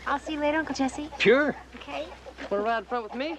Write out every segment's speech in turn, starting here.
I'll see you later, Uncle Jesse. Sure. Okay. Want to ride in front with me?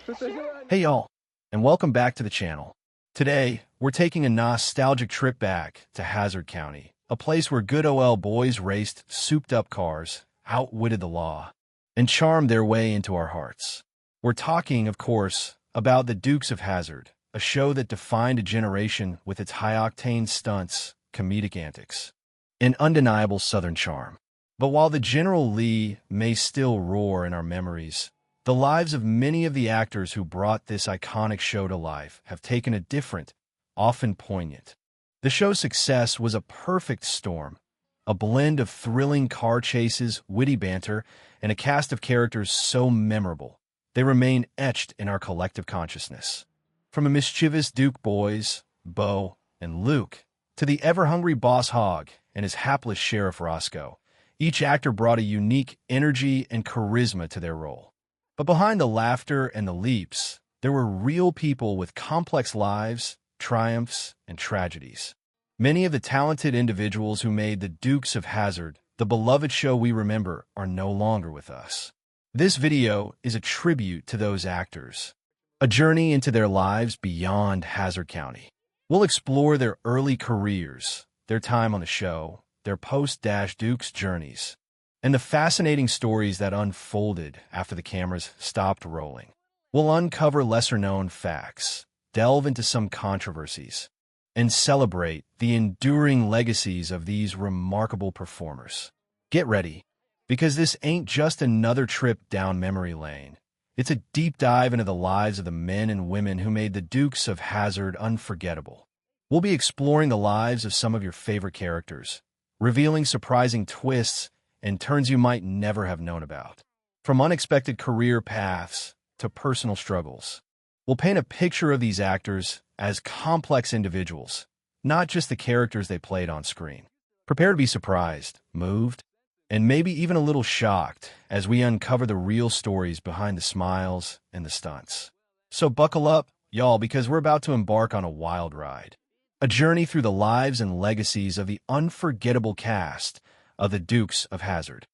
Hey y'all, and welcome back to the channel. Today, we're taking a nostalgic trip back to Hazzard County, a place where good OL boys raced souped-up cars, outwitted the law, and charmed their way into our hearts. We're talking, of course, about the Dukes of Hazzard, a show that defined a generation with its high-octane stunts, comedic antics, and undeniable Southern charm. But while the General Lee may still roar in our memories, the lives of many of the actors who brought this iconic show to life have taken a different, often poignant. The show's success was a perfect storm, a blend of thrilling car chases, witty banter, and a cast of characters so memorable they remain etched in our collective consciousness. From the mischievous Duke boys, Bo and Luke, to the ever-hungry Boss Hogg and his hapless Sheriff Roscoe, each actor brought a unique energy and charisma to their role. But behind the laughter and the leaps, there were real people with complex lives, triumphs, and tragedies. Many of the talented individuals who made the Dukes of Hazzard, the beloved show we remember, are no longer with us. This video is a tribute to those actors, a journey into their lives beyond Hazzard County. We'll explore their early careers, their time on the show, their post-Dukes journeys, and the fascinating stories that unfolded after the cameras stopped rolling. We'll uncover lesser-known facts, delve into some controversies, and celebrate the enduring legacies of these remarkable performers. Get ready, because this ain't just another trip down memory lane. It's a deep dive into the lives of the men and women who made the Dukes of Hazzard unforgettable. We'll be exploring the lives of some of your favorite characters, revealing surprising twists and turns you might never have known about. From unexpected career paths to personal struggles, we'll paint a picture of these actors as complex individuals, not just the characters they played on screen. Prepare to be surprised, moved, and maybe even a little shocked as we uncover the real stories behind the smiles and the stunts. So buckle up, y'all, because we're about to embark on a wild ride. A journey through the lives and legacies of the unforgettable cast of the Dukes of Hazzard.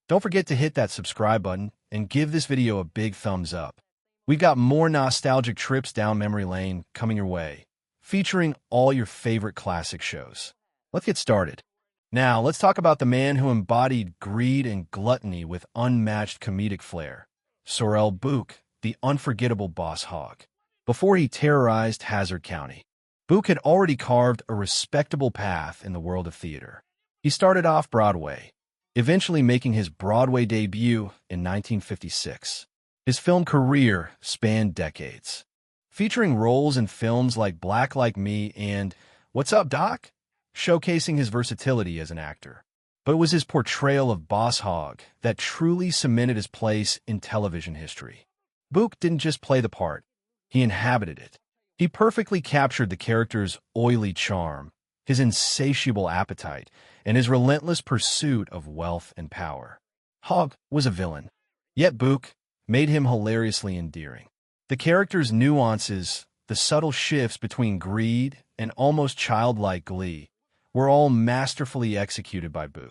Don't forget to hit that subscribe button and give this video a big thumbs up. We've got more nostalgic trips down memory lane coming your way, featuring all your favorite classic shows. Let's get started. Now, let's talk about the man who embodied greed and gluttony with unmatched comedic flair, Sorel Bou, the unforgettable Boss Hogg. Before he terrorized Hazzard County, Bou had already carved a respectable path in the world of theater. He started off Broadway, eventually making his Broadway debut in 1956. His film career spanned decades, featuring roles in films like Black Like Me and What's Up, Doc?, showcasing his versatility as an actor. But it was his portrayal of Boss Hogg that truly cemented his place in television history. Bou didn't just play the part, he inhabited it. He perfectly captured the character's oily charm, his insatiable appetite, and his relentless pursuit of wealth and power. Hogg was a villain, yet Bou made him hilariously endearing. The character's nuances, the subtle shifts between greed and almost childlike glee, were all masterfully executed by Bou.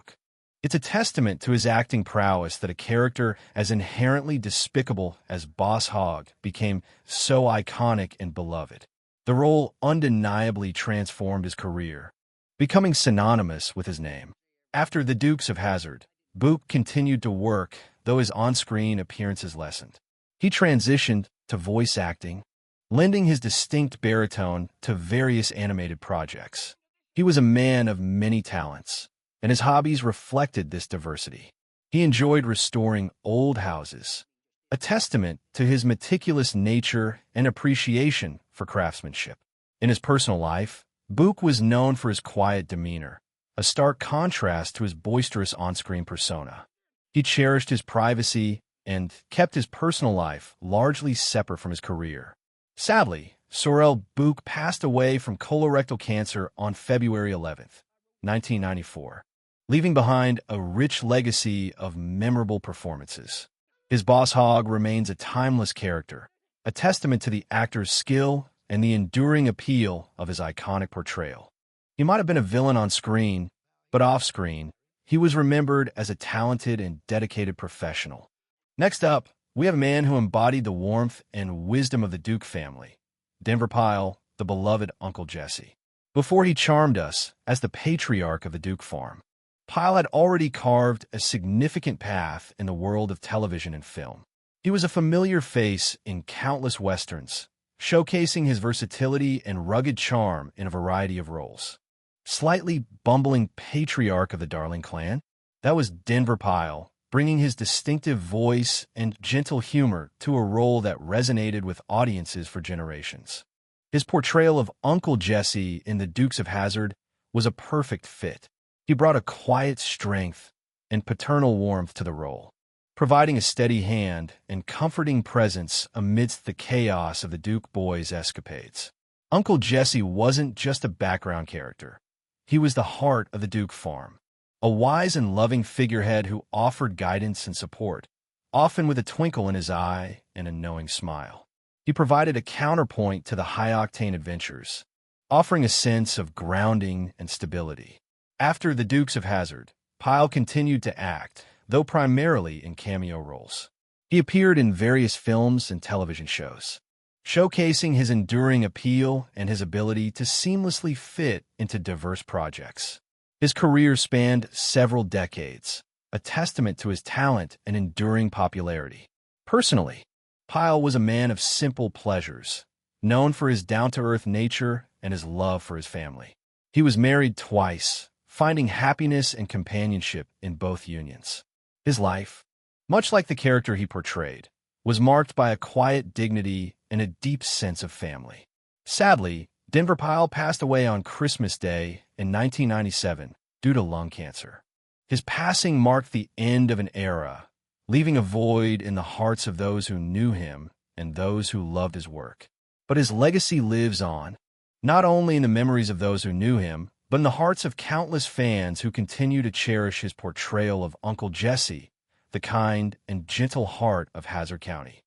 It's a testament to his acting prowess that a character as inherently despicable as Boss Hogg became so iconic and beloved. The role undeniably transformed his career, becoming synonymous with his name. After the Dukes of Hazzard, Bou continued to work, though his on-screen appearances lessened. He transitioned to voice acting, lending his distinct baritone to various animated projects. He was a man of many talents, and his hobbies reflected this diversity. He enjoyed restoring old houses, a testament to his meticulous nature and appreciation for craftsmanship. In his personal life, Bou was known for his quiet demeanor, a stark contrast to his boisterous on-screen persona. He cherished his privacy and kept his personal life largely separate from his career. Sadly, Sorel Bou passed away from colorectal cancer on February 11th, 1994, leaving behind a rich legacy of memorable performances. His Boss Hogg remains a timeless character, a testament to the actor's skill and the enduring appeal of his iconic portrayal. He might have been a villain on screen, but off-screen, he was remembered as a talented and dedicated professional. Next up, we have a man who embodied the warmth and wisdom of the Duke family, Denver Pyle, the beloved Uncle Jesse. Before he charmed us as the patriarch of the Duke farm, Pyle had already carved a significant path in the world of television and film. He was a familiar face in countless westerns, showcasing his versatility and rugged charm in a variety of roles. Slightly bumbling patriarch of the Darling clan, that was Denver Pyle, bringing his distinctive voice and gentle humor to a role that resonated with audiences for generations. His portrayal of Uncle Jesse in The Dukes of Hazzard was a perfect fit. He brought a quiet strength and paternal warmth to the role, providing a steady hand and comforting presence amidst the chaos of the Duke boys' escapades. Uncle Jesse wasn't just a background character. He was the heart of the Duke farm, a wise and loving figurehead who offered guidance and support, often with a twinkle in his eye and a knowing smile. He provided a counterpoint to the high-octane adventures, offering a sense of grounding and stability. After The Dukes of Hazzard, Pyle continued to act, though primarily in cameo roles. He appeared in various films and television shows, showcasing his enduring appeal and his ability to seamlessly fit into diverse projects. His career spanned several decades, a testament to his talent and enduring popularity. Personally, Pyle was a man of simple pleasures, known for his down-to-earth nature and his love for his family. He was married twice, finding happiness and companionship in both unions. His life, much like the character he portrayed, was marked by a quiet dignity and a deep sense of family. Sadly, Denver Pyle passed away on Christmas Day in 1997 due to lung cancer. His passing marked the end of an era, leaving a void in the hearts of those who knew him and those who loved his work. But his legacy lives on, not only in the memories of those who knew him, but in the hearts of countless fans who continue to cherish his portrayal of Uncle Jesse, the kind and gentle heart of Hazzard County.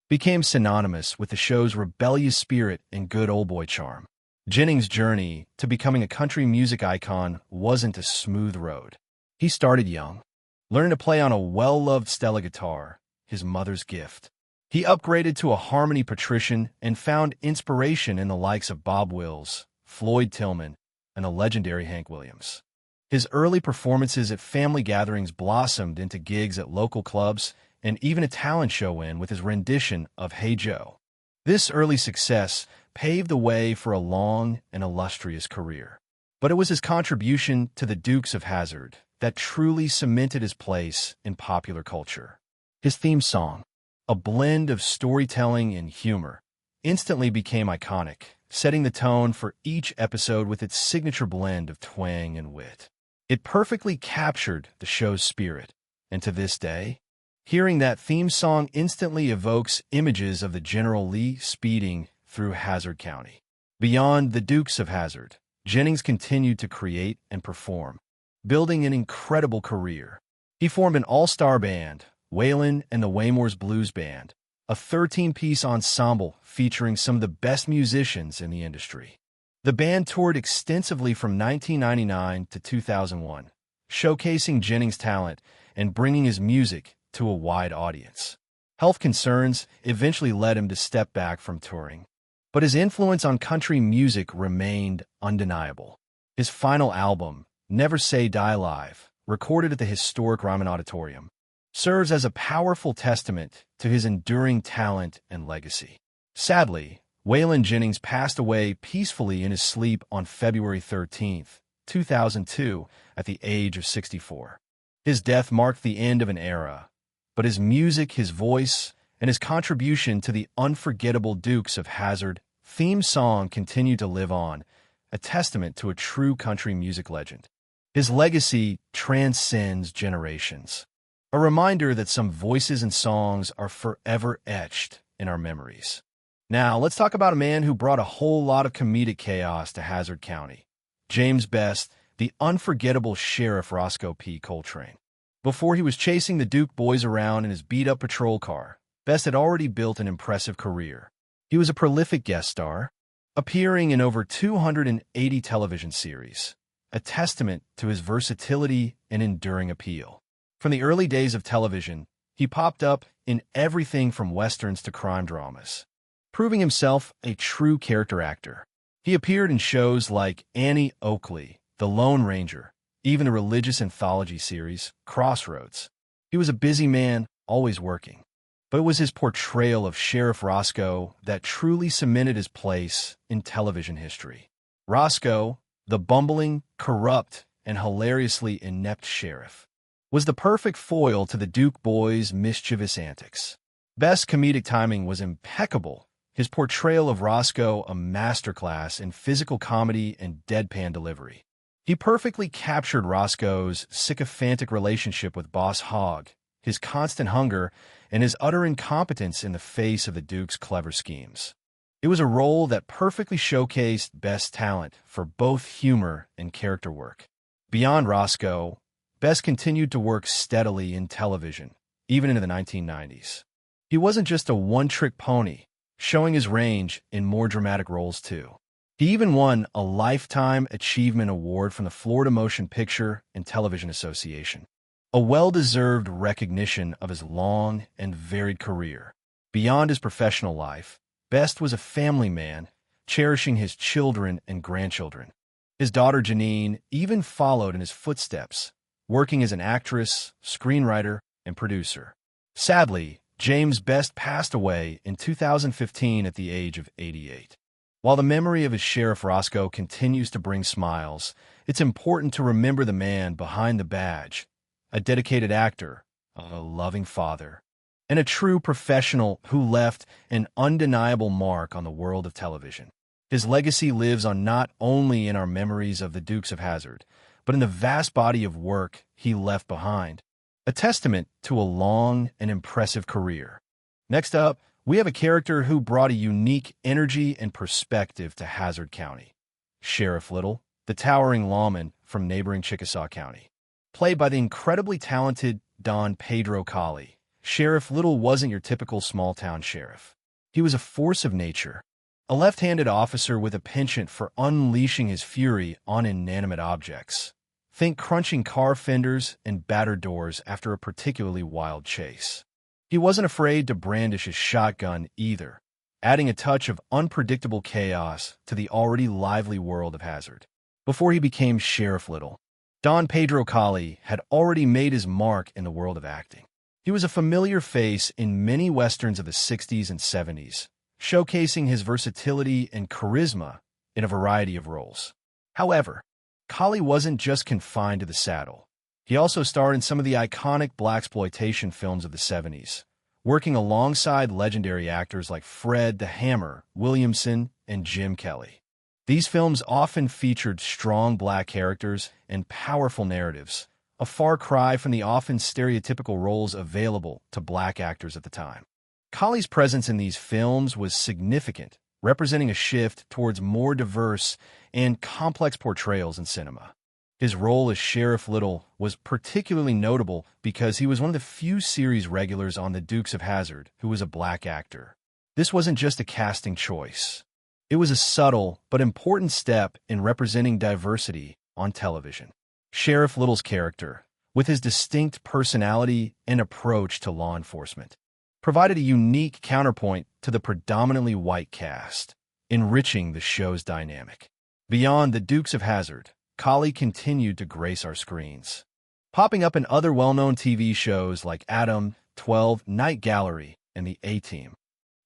Became synonymous with the show's rebellious spirit and good old boy charm. Jennings' journey to becoming a country music icon wasn't a smooth road. He started young, learning to play on a well-loved Stella guitar, his mother's gift. He upgraded to a harmony patrician and found inspiration in the likes of Bob Wills, Floyd Tillman, and the legendary Hank Williams. His early performances at family gatherings blossomed into gigs at local clubs and even a talent show win with his rendition of Hey Joe. This early success paved the way for a long and illustrious career. But it was his contribution to the Dukes of Hazzard that truly cemented his place in popular culture. His theme song, a blend of storytelling and humor, instantly became iconic, setting the tone for each episode with its signature blend of twang and wit. It perfectly captured the show's spirit, and to this day, hearing that theme song instantly evokes images of the General Lee speeding through Hazzard County. Beyond the Dukes of Hazzard, Jennings continued to create and perform, building an incredible career. He formed an all-star band, Waylon and the Waymore's Blues Band, a 13-piece ensemble featuring some of the best musicians in the industry. The band toured extensively from 1999 to 2001, showcasing Jennings' talent and bringing his music to a wide audience. Health concerns eventually led him to step back from touring, but his influence on country music remained undeniable. His final album, Never Say Die Live, recorded at the historic Ryman Auditorium, serves as a powerful testament to his enduring talent and legacy. Sadly, Whan Jennings passed away peacefully in his sleep on February 13, 2002, at the age of 64. His death marked the end of an era, but his music, his voice, and his contribution to the unforgettable Dukes of Hazzard theme song continued to live on, a testament to a true country music legend. His legacy transcends generations, a reminder that some voices and songs are forever etched in our memories. Now, let's talk about a man who brought a whole lot of comedic chaos to Hazzard County. James Best, the unforgettable Sheriff Roscoe P. Coltrane. Before he was chasing the Duke boys around in his beat-up patrol car, Best had already built an impressive career. He was a prolific guest star, appearing in over 280 television series, a testament to his versatility and enduring appeal. From the early days of television, he popped up in everything from westerns to crime dramas, proving himself a true character actor. He appeared in shows like Annie Oakley, The Lone Ranger, even the religious anthology series, Crossroads. He was a busy man, always working. But it was his portrayal of Sheriff Roscoe that truly cemented his place in television history. Roscoe, the bumbling, corrupt, and hilariously inept sheriff, was the perfect foil to the Duke boys' mischievous antics. Best's comedic timing was impeccable, his portrayal of Roscoe a masterclass in physical comedy and deadpan delivery. He perfectly captured Roscoe's sycophantic relationship with Boss Hogg, his constant hunger, and his utter incompetence in the face of the Duke's clever schemes. It was a role that perfectly showcased Best's talent for both humor and character work. Beyond Roscoe, Best continued to work steadily in television, even into the 1990s. He wasn't just a one-trick pony, showing his range in more dramatic roles too. He even won a Lifetime Achievement Award from the Florida Motion Picture and Television Association, a well-deserved recognition of his long and varied career. Beyond his professional life, Best was a family man, cherishing his children and grandchildren. His daughter Janine even followed in his footsteps, working as an actress, screenwriter, and producer. Sadly, James Best passed away in 2015 at the age of 88. While the memory of his Sheriff Roscoe continues to bring smiles, it's important to remember the man behind the badge, a dedicated actor, a loving father, and a true professional who left an undeniable mark on the world of television. His legacy lives on not only in our memories of the Dukes of Hazzard, but in the vast body of work he left behind, a testament to a long and impressive career. Next up, we have a character who brought a unique energy and perspective to Hazzard County. Sheriff Little, the towering lawman from neighboring Chickasaw County. Played by the incredibly talented Don Pedro Collie, Sheriff Little wasn't your typical small-town sheriff. He was a force of nature, a left-handed officer with a penchant for unleashing his fury on inanimate objects. Think crunching car fenders and battered doors after a particularly wild chase. He wasn't afraid to brandish his shotgun either, adding a touch of unpredictable chaos to the already lively world of Hazzard. Before he became Sheriff Little, Don Pedro Collie had already made his mark in the world of acting. He was a familiar face in many westerns of the 60s and 70s, showcasing his versatility and charisma in a variety of roles. However, Collie wasn't just confined to the saddle. He also starred in some of the iconic blaxploitation films of the 70s, working alongside legendary actors like Fred the Hammer Williamson and Jim Kelly. These films often featured strong black characters and powerful narratives, a far cry from the often stereotypical roles available to black actors at the time. Collie's presence in these films was significant, representing a shift towards more diverse and complex portrayals in cinema. His role as Sheriff Little was particularly notable because he was one of the few series regulars on The Dukes of Hazzard who was a black actor. This wasn't just a casting choice. It was a subtle but important step in representing diversity on television. Sheriff Little's character, with his distinct personality and approach to law enforcement, provided a unique counterpoint to the predominantly white cast, enriching the show's dynamic. Beyond The Dukes of Hazzard, Collie continued to grace our screens, popping up in other well-known TV shows like Adam, 12, Night Gallery, and The A-Team.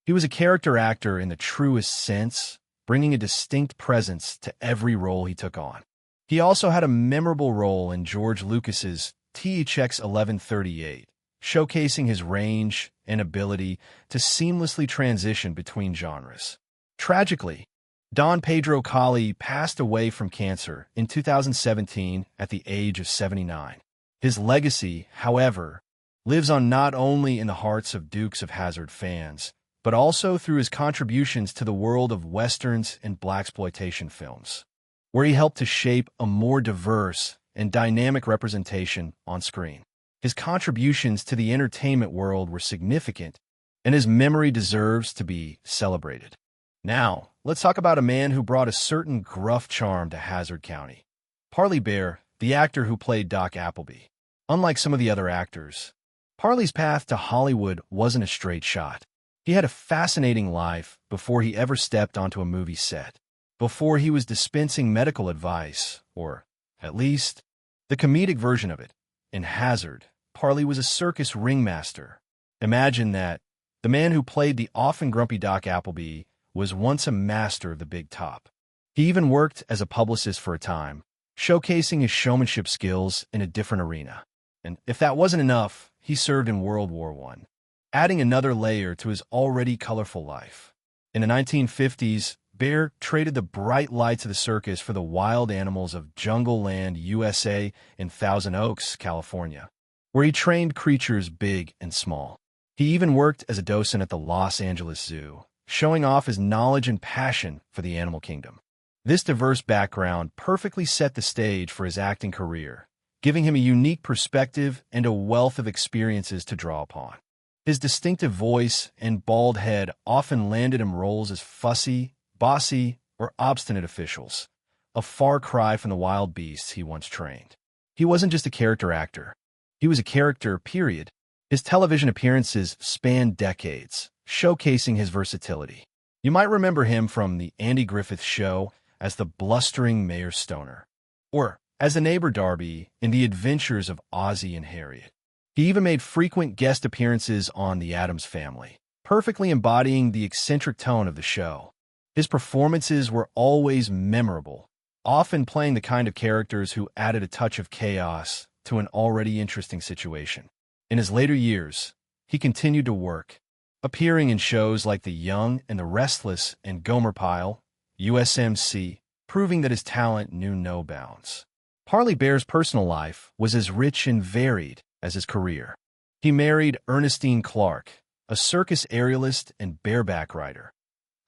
He was a character actor in the truest sense, bringing a distinct presence to every role he took on. He also had a memorable role in George Lucas's THX 1138, showcasing his range and ability to seamlessly transition between genres. Tragically, Don Pedro Collie passed away from cancer in 2017 at the age of 79. His legacy, however, lives on not only in the hearts of Dukes of Hazzard fans, but also through his contributions to the world of westerns and blaxploitation films, where he helped to shape a more diverse and dynamic representation on screen. His contributions to the entertainment world were significant, and his memory deserves to be celebrated. Now, let's talk about a man who brought a certain gruff charm to Hazzard County. Parley Bear, the actor who played Doc Appleby. Unlike some of the other actors, Parley's path to Hollywood wasn't a straight shot. He had a fascinating life before he ever stepped onto a movie set, before he was dispensing medical advice, or, at least, the comedic version of it. In Hazzard, Parley was a circus ringmaster. Imagine that. The man who played the often grumpy Doc Appleby was once a master of the big top. He even worked as a publicist for a time, showcasing his showmanship skills in a different arena. And if that wasn't enough, he served in World War I, adding another layer to his already colorful life. In the 1950s, Bear traded the bright lights of the circus for the wild animals of Jungle Land, USA, in Thousand Oaks, California, where he trained creatures big and small. He even worked as a docent at the Los Angeles Zoo, showing off his knowledge and passion for the animal kingdom. This diverse background perfectly set the stage for his acting career, giving him a unique perspective and a wealth of experiences to draw upon. His distinctive voice and bald head often landed him roles as fussy, bossy, or obstinate officials, a far cry from the wild beasts he once trained. He wasn't just a character actor. He was a character, period. His television appearances spanned decades, showcasing his versatility. You might remember him from The Andy Griffith Show as the blustering Mayor Stoner, or as the neighbor Darby in The Adventures of Ozzie and Harriet. He even made frequent guest appearances on The Addams Family, perfectly embodying the eccentric tone of the show. His performances were always memorable, often playing the kind of characters who added a touch of chaos to an already interesting situation. In his later years, he continued to work, appearing in shows like The Young and the Restless and Gomer Pyle, USMC, proving that his talent knew no bounds. Parley Bear's personal life was as rich and varied as his career. He married Ernestine Clark, a circus aerialist and bareback rider,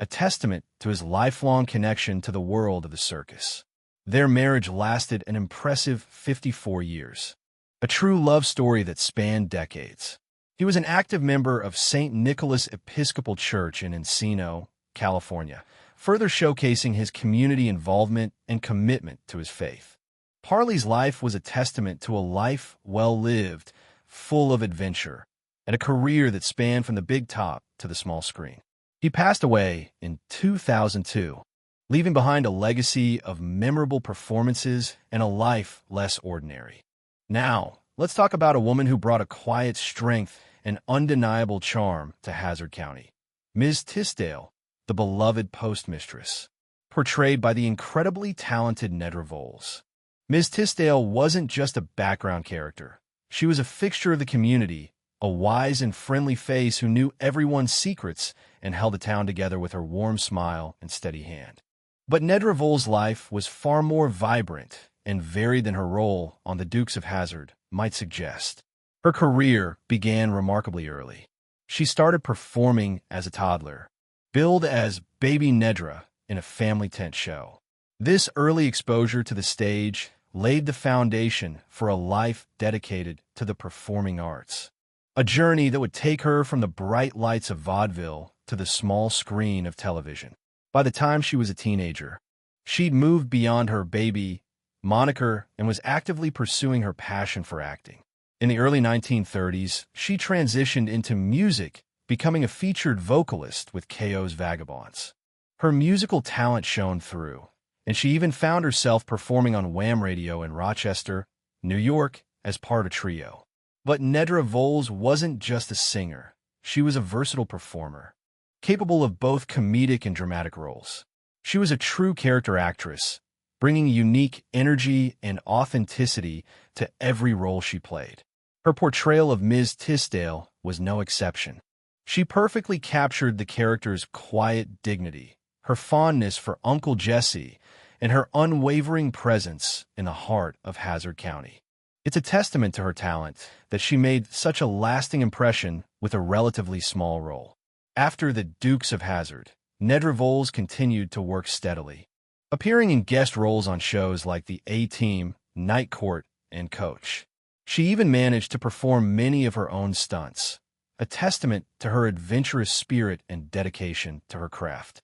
a testament to his lifelong connection to the world of the circus. Their marriage lasted an impressive 54 years, a true love story that spanned decades. He was an active member of St. Nicholas Episcopal Church in Encino, California, further showcasing his community involvement and commitment to his faith. Parley's life was a testament to a life well lived, full of adventure, and a career that spanned from the big top to the small screen. He passed away in 2002, leaving behind a legacy of memorable performances and a life less ordinary. Now, let's talk about a woman who brought a quiet strength and undeniable charm to Hazzard County. Ms. Tisdale, the beloved postmistress, portrayed by the incredibly talented Nedra Voles. Ms. Tisdale wasn't just a background character. She was a fixture of the community, a wise and friendly face who knew everyone's secrets and held the town together with her warm smile and steady hand. But Nedra Voles' life was far more vibrant and varied than her role on the Dukes of Hazzard might suggest. Her career began remarkably early. She started performing as a toddler, billed as Baby Nedra in a family tent show. This early exposure to the stage laid the foundation for a life dedicated to the performing arts, a journey that would take her from the bright lights of vaudeville to the small screen of television. By the time she was a teenager, she'd moved beyond her baby moniker and was actively pursuing her passion for acting. In the early 1930s, she transitioned into music, becoming a featured vocalist with KO's Vagabonds. Her musical talent shone through, and she even found herself performing on Wham Radio in Rochester, New York, as part of a trio. But Nedra Voles wasn't just a singer. She was a versatile performer, capable of both comedic and dramatic roles. She was a true character actress, bringing unique energy and authenticity to every role she played. Her portrayal of Ms. Tisdale was no exception. She perfectly captured the character's quiet dignity, her fondness for Uncle Jesse, and her unwavering presence in the heart of Hazzard County. It's a testament to her talent that she made such a lasting impression with a relatively small role. After the Dukes of Hazzard, Nedra Voles continued to work steadily, appearing in guest roles on shows like The A-Team, Night Court, and Coach. She even managed to perform many of her own stunts, a testament to her adventurous spirit and dedication to her craft.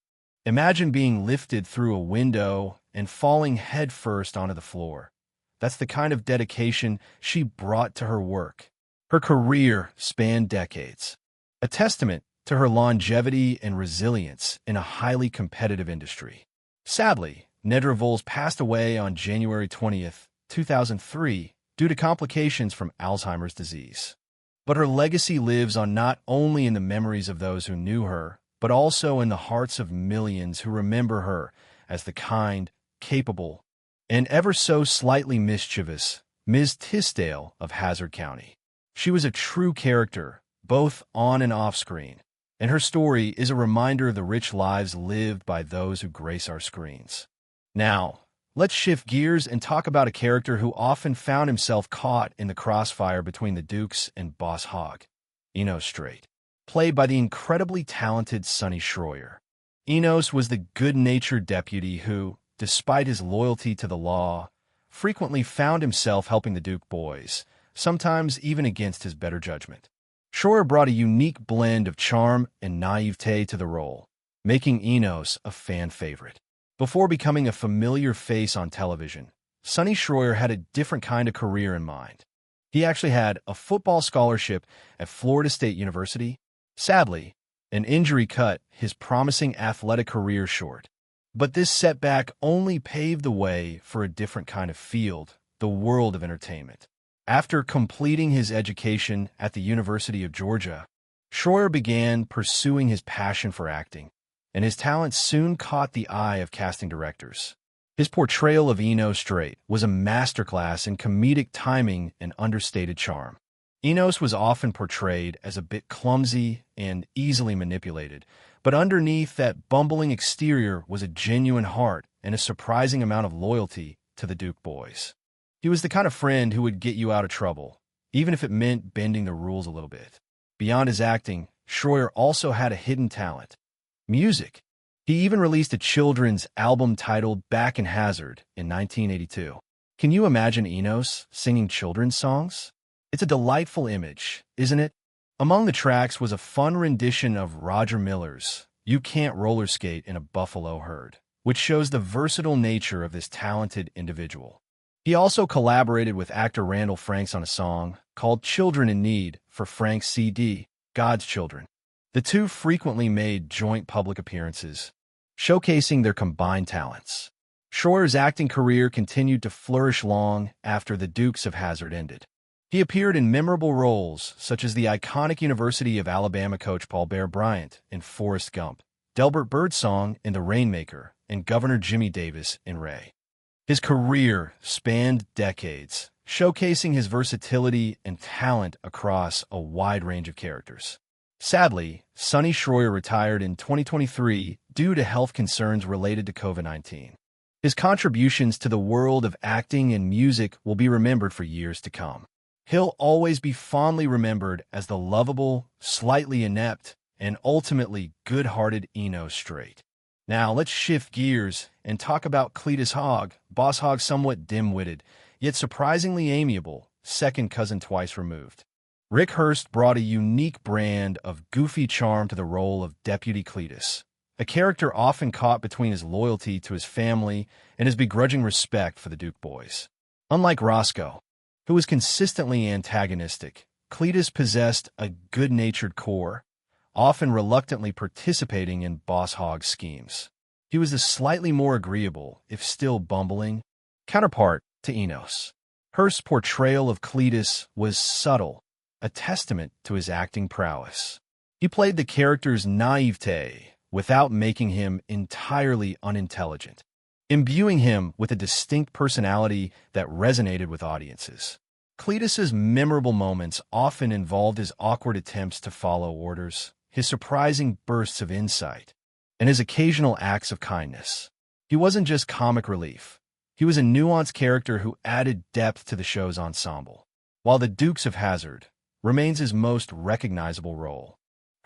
Imagine being lifted through a window and falling headfirst onto the floor. That's the kind of dedication she brought to her work. Her career spanned decades, a testament to her longevity and resilience in a highly competitive industry. Sadly, Nedra Voles passed away on January 20th, 2003, due to complications from Alzheimer's disease. But her legacy lives on not only in the memories of those who knew her, but also in the hearts of millions who remember her as the kind, capable, and ever so slightly mischievous Ms. Tisdale of Hazzard County. She was a true character, both on and off screen, and her story is a reminder of the rich lives lived by those who grace our screens. Now, let's shift gears and talk about a character who often found himself caught in the crossfire between the Dukes and Boss Hogg, Enos Strait, played by the incredibly talented Sonny Shroyer. Enos was the good-natured deputy who, despite his loyalty to the law, frequently found himself helping the Duke boys, sometimes even against his better judgment. Shroyer brought a unique blend of charm and naivete to the role, making Enos a fan favorite. Before becoming a familiar face on television, Sonny Shroyer had a different kind of career in mind. He actually had a football scholarship at Florida State University. Sadly, an injury cut his promising athletic career short. But this setback only paved the way for a different kind of field, the world of entertainment. After completing his education at the University of Georgia, Shroyer began pursuing his passion for acting, and his talent soon caught the eye of casting directors. His portrayal of Enos Strait was a masterclass in comedic timing and understated charm. Enos was often portrayed as a bit clumsy and easily manipulated, but underneath that bumbling exterior was a genuine heart and a surprising amount of loyalty to the Duke boys. He was the kind of friend who would get you out of trouble, even if it meant bending the rules a little bit. Beyond his acting, Shroyer also had a hidden talent: music. He even released a children's album titled Back in Hazzard in 1982. Can you imagine Enos singing children's songs? It's a delightful image, isn't it? Among the tracks was a fun rendition of Roger Miller's You Can't Roller Skate in a Buffalo Herd, which shows the versatile nature of this talented individual. He also collaborated with actor Randall Franks on a song called Children in Need for Frank's CD, God's Children. The two frequently made joint public appearances, showcasing their combined talents. Shroyer's acting career continued to flourish long after the Dukes of Hazzard ended. He appeared in memorable roles such as the iconic University of Alabama coach Paul Bear Bryant in Forrest Gump, Delbert Birdsong in The Rainmaker, and Governor Jimmy Davis in Ray. His career spanned decades, showcasing his versatility and talent across a wide range of characters. Sadly, Sonny Shroyer retired in 2023 due to health concerns related to COVID-19. His contributions to the world of acting and music will be remembered for years to come. He'll always be fondly remembered as the lovable, slightly inept, and ultimately good-hearted Enos Strait. Now, let's shift gears and talk about Cletus Hogg, Boss Hogg's somewhat dim-witted, yet surprisingly amiable, second cousin twice removed. Rick Hurst brought a unique brand of goofy charm to the role of Deputy Cletus, a character often caught between his loyalty to his family and his begrudging respect for the Duke boys. Unlike Roscoe, who was consistently antagonistic, Cletus possessed a good-natured core, often reluctantly participating in Boss Hogg's schemes. He was the slightly more agreeable, if still bumbling, counterpart to Enos. Hurst's portrayal of Cletus was subtle, a testament to his acting prowess. He played the character's naivete without making him entirely unintelligent, imbuing him with a distinct personality that resonated with audiences. Cletus's memorable moments often involved his awkward attempts to follow orders, his surprising bursts of insight, and his occasional acts of kindness. He wasn't just comic relief. He was a nuanced character who added depth to the show's ensemble. While the Dukes of Hazzard remains his most recognizable role,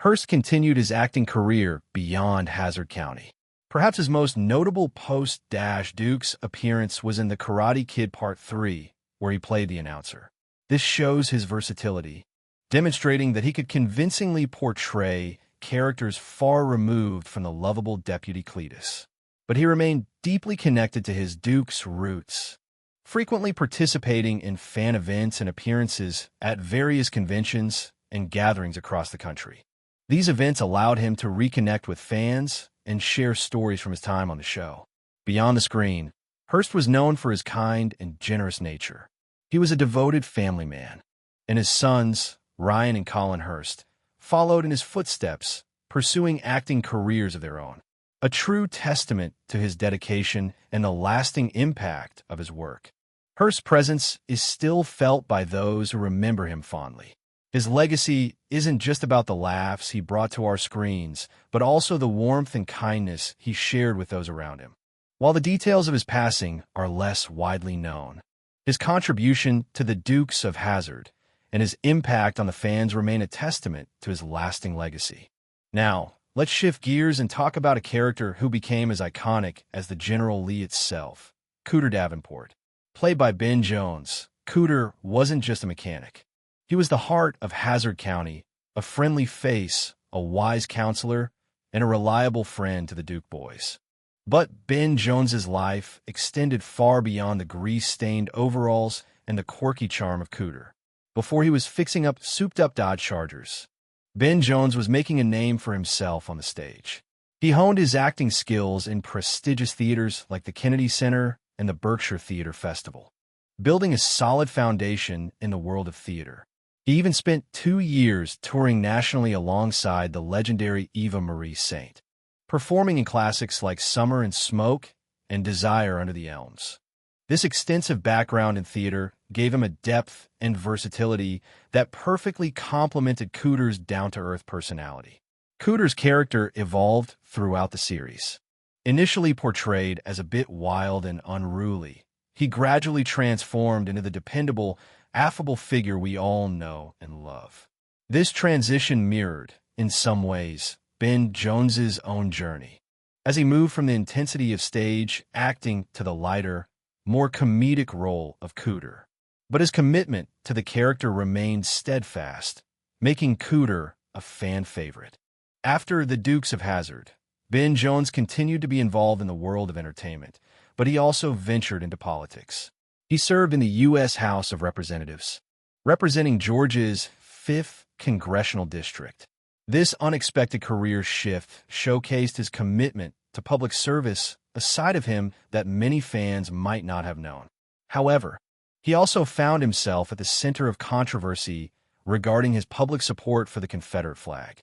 Hurst continued his acting career beyond Hazzard County. Perhaps his most notable post-Dukes appearance was in The Karate Kid Part 3, where he played the announcer. This shows his versatility, demonstrating that he could convincingly portray characters far removed from the lovable Deputy Cletus. But he remained deeply connected to his Duke's roots, frequently participating in fan events and appearances at various conventions and gatherings across the country. These events allowed him to reconnect with fans and share stories from his time on the show. Beyond the screen, Hurst was known for his kind and generous nature. He was a devoted family man, and his sons, Ryan and Colin Hurst, followed in his footsteps, pursuing acting careers of their own. A true testament to his dedication and the lasting impact of his work. Hurst's presence is still felt by those who remember him fondly. His legacy isn't just about the laughs he brought to our screens, but also the warmth and kindness he shared with those around him. While the details of his passing are less widely known, his contribution to the Dukes of Hazzard and his impact on the fans remain a testament to his lasting legacy. Now, let's shift gears and talk about a character who became as iconic as the General Lee itself, Cooter Davenport. Played by Ben Jones, Cooter wasn't just a mechanic. He was the heart of Hazzard County, a friendly face, a wise counselor, and a reliable friend to the Duke boys. But Ben Jones's life extended far beyond the grease-stained overalls and the quirky charm of Cooter. Before he was fixing up souped-up Dodge Chargers, Ben Jones was making a name for himself on the stage. He honed his acting skills in prestigious theaters like the Kennedy Center and the Berkshire Theater Festival, building a solid foundation in the world of theater. He even spent 2 years touring nationally alongside the legendary Eva Marie Saint, performing in classics like Summer and Smoke and Desire Under the Elms. This extensive background in theater gave him a depth and versatility that perfectly complemented Cooter's down-to-earth personality. Cooter's character evolved throughout the series. Initially portrayed as a bit wild and unruly, he gradually transformed into the dependable, affable figure we all know and love. This transition mirrored, in some ways, Ben Jones's own journey, as he moved from the intensity of stage acting to the lighter, more comedic role of Cooter. But his commitment to the character remained steadfast, making Cooter a fan favorite. After the Dukes of Hazzard, Ben Jones continued to be involved in the world of entertainment, but he also ventured into politics. He served in the U.S. House of Representatives, representing Georgia's 5th Congressional District. This unexpected career shift showcased his commitment to public service, a side of him that many fans might not have known. However, he also found himself at the center of controversy regarding his public support for the Confederate flag,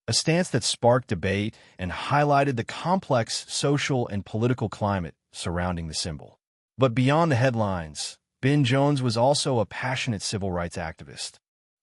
a stance that sparked debate and highlighted the complex social and political climate surrounding the symbol. But beyond the headlines, Ben Jones was also a passionate civil rights activist,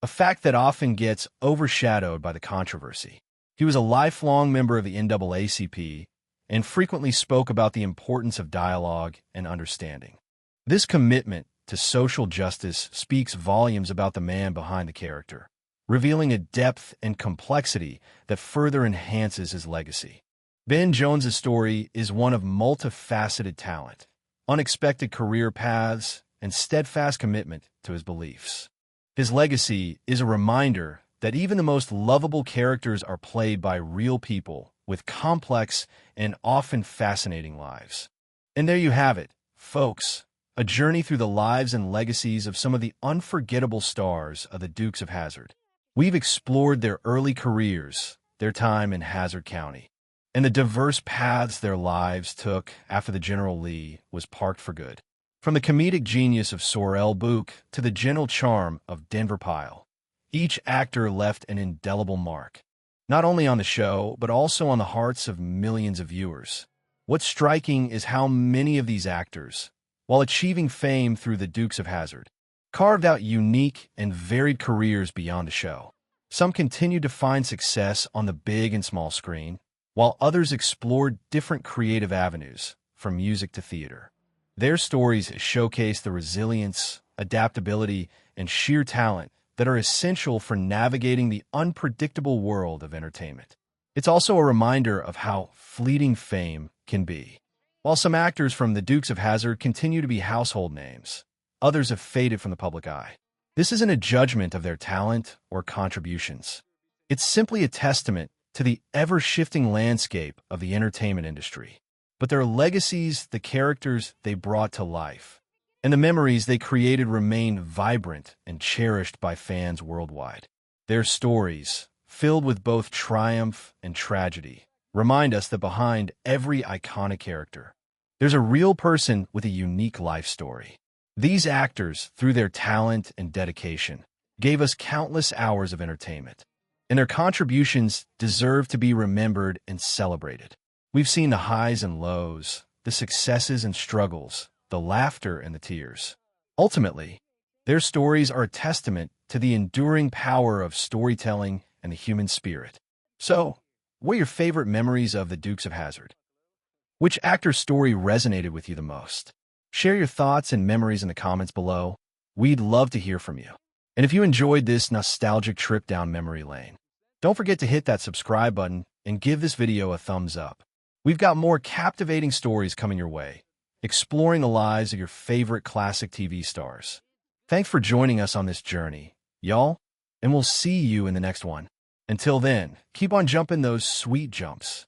a fact that often gets overshadowed by the controversy. He was a lifelong member of the NAACP and frequently spoke about the importance of dialogue and understanding. This commitment to social justice speaks volumes about the man behind the character, revealing a depth and complexity that further enhances his legacy. Ben Jones's story is one of multifaceted talent, unexpected career paths, and steadfast commitment to his beliefs. His legacy is a reminder that even the most lovable characters are played by real people with complex and often fascinating lives. And there you have it, folks, a journey through the lives and legacies of some of the unforgettable stars of the Dukes of Hazzard. We've explored their early careers, their time in Hazzard County, and the diverse paths their lives took after the General Lee was parked for good. From the comedic genius of Sorel Bou to the gentle charm of Denver Pyle, each actor left an indelible mark, not only on the show, but also on the hearts of millions of viewers. What's striking is how many of these actors, while achieving fame through the Dukes of Hazzard, carved out unique and varied careers beyond the show. Some continued to find success on the big and small screen, while others explored different creative avenues, from music to theater. Their stories showcase the resilience, adaptability, and sheer talent that are essential for navigating the unpredictable world of entertainment. It's also a reminder of how fleeting fame can be. While some actors from the Dukes of Hazzard continue to be household names, others have faded from the public eye. This isn't a judgment of their talent or contributions. It's simply a testament to the ever-shifting landscape of the entertainment industry. But their legacies, the characters they brought to life, and the memories they created remain vibrant and cherished by fans worldwide. Their stories, filled with both triumph and tragedy, remind us that behind every iconic character, there's a real person with a unique life story. These actors, through their talent and dedication, gave us countless hours of entertainment, and their contributions deserve to be remembered and celebrated. We've seen the highs and lows, the successes and struggles, the laughter and the tears. Ultimately, their stories are a testament to the enduring power of storytelling and the human spirit. So, what are your favorite memories of the Dukes of Hazzard? Which actor's story resonated with you the most? Share your thoughts and memories in the comments below. We'd love to hear from you. And if you enjoyed this nostalgic trip down memory lane, don't forget to hit that subscribe button and give this video a thumbs up. We've got more captivating stories coming your way, exploring the lives of your favorite classic TV stars. Thanks for joining us on this journey, y'all, and we'll see you in the next one. Until then, keep on jumping those sweet jumps.